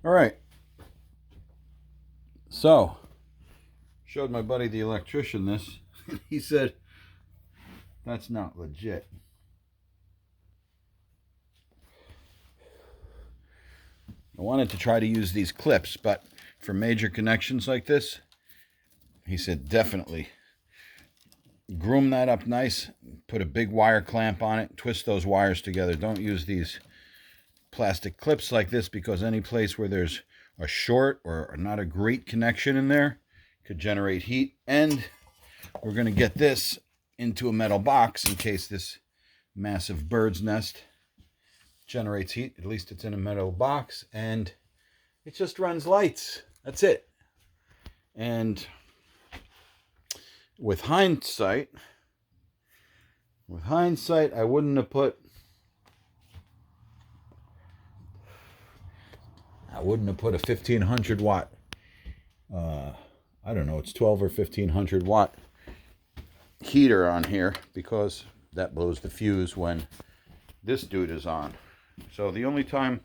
All right. So, showed my buddy the electrician this. He said, that's not legit. I wanted to try to use these clips, but for major connections like this, he said definitely groom that up nice, put a big wire clamp on it, twist those wires together. Don't use these plastic clips like this, because any place where there's a short or not a great connection in there could generate heat. And we're going to get this into a metal box in case this massive bird's nest generates heat. At least it's in a metal box and it just runs lights. That's it. And with hindsight, I wouldn't have put a 1500 watt, I don't know, it's 12 or 1500 watt heater on here, because that blows the fuse when this dude is on. So the only time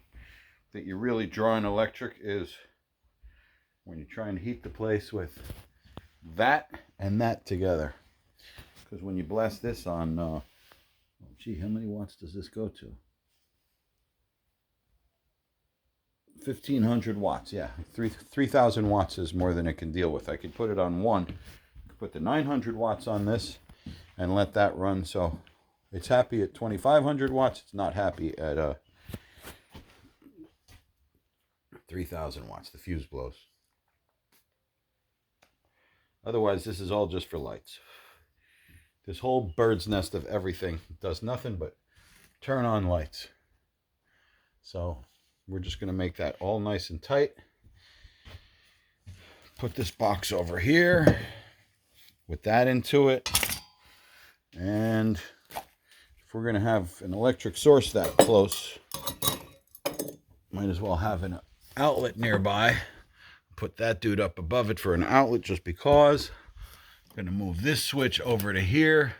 that you really draw an electric is when you're trying to heat the place with that and that together. Because when you blast this on, oh gee, how many watts does this go to? 1500 watts, yeah. 3000 watts is more than it can deal with. I could put it on one, put the 900 watts on this and let that run. So it's happy at 2500 watts. It's not happy at 3000 watts. The fuse blows. Otherwise, this is all just for lights. This whole bird's nest of everything does nothing but turn on lights. So we're just going to make that all nice and tight. Put this box over here with that into it. And if we're going to have an electric source that close, might as well have an outlet nearby. Put that dude up above it for an outlet just because. I'm going to move this switch over to here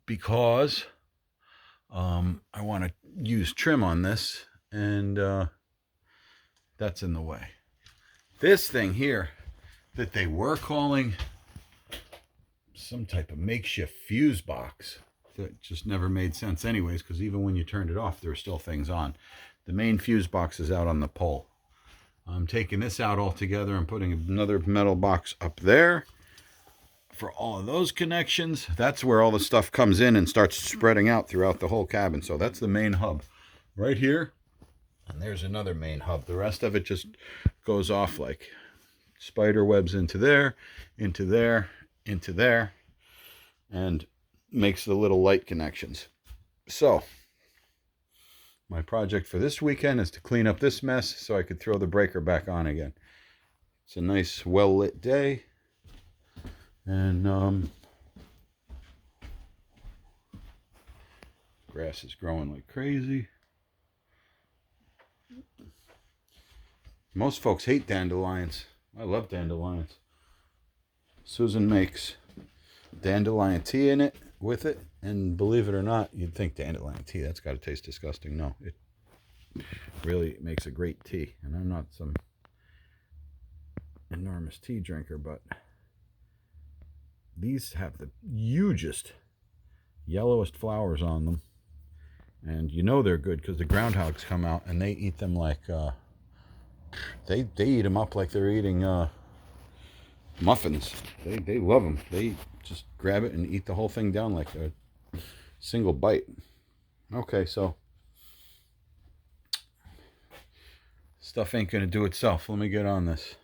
because I want to use trim on this, and that's in the way. This thing here that they were calling some type of makeshift fuse box, that just never made sense anyways, because even when you turned it off, there were still things on. The main fuse box is out on the pole. I'm taking this out altogether and putting another metal box up there for all of those connections. That's where all the stuff comes in and starts spreading out throughout the whole cabin. So that's the main hub right here. And there's another main hub. The rest of it just goes off like spider webs into there, into there, into there, and makes the little light connections. So my project for this weekend is to clean up this mess so I could throw the breaker back on again. It's a nice, well-lit day. And grass is growing like crazy. Most folks hate dandelions. I love dandelions. Susan makes dandelion tea with it. And believe it or not, you'd think dandelion tea, that's got to taste disgusting. No, it really makes a great tea. And I'm not some enormous tea drinker, but these have the hugest, yellowest flowers on them. And you know they're good because the groundhogs come out and they eat them like, they eat them up like they're eating muffins. They love them. They just grab it and eat the whole thing down like a single bite. Okay, so stuff ain't gonna do itself. Let me get on this.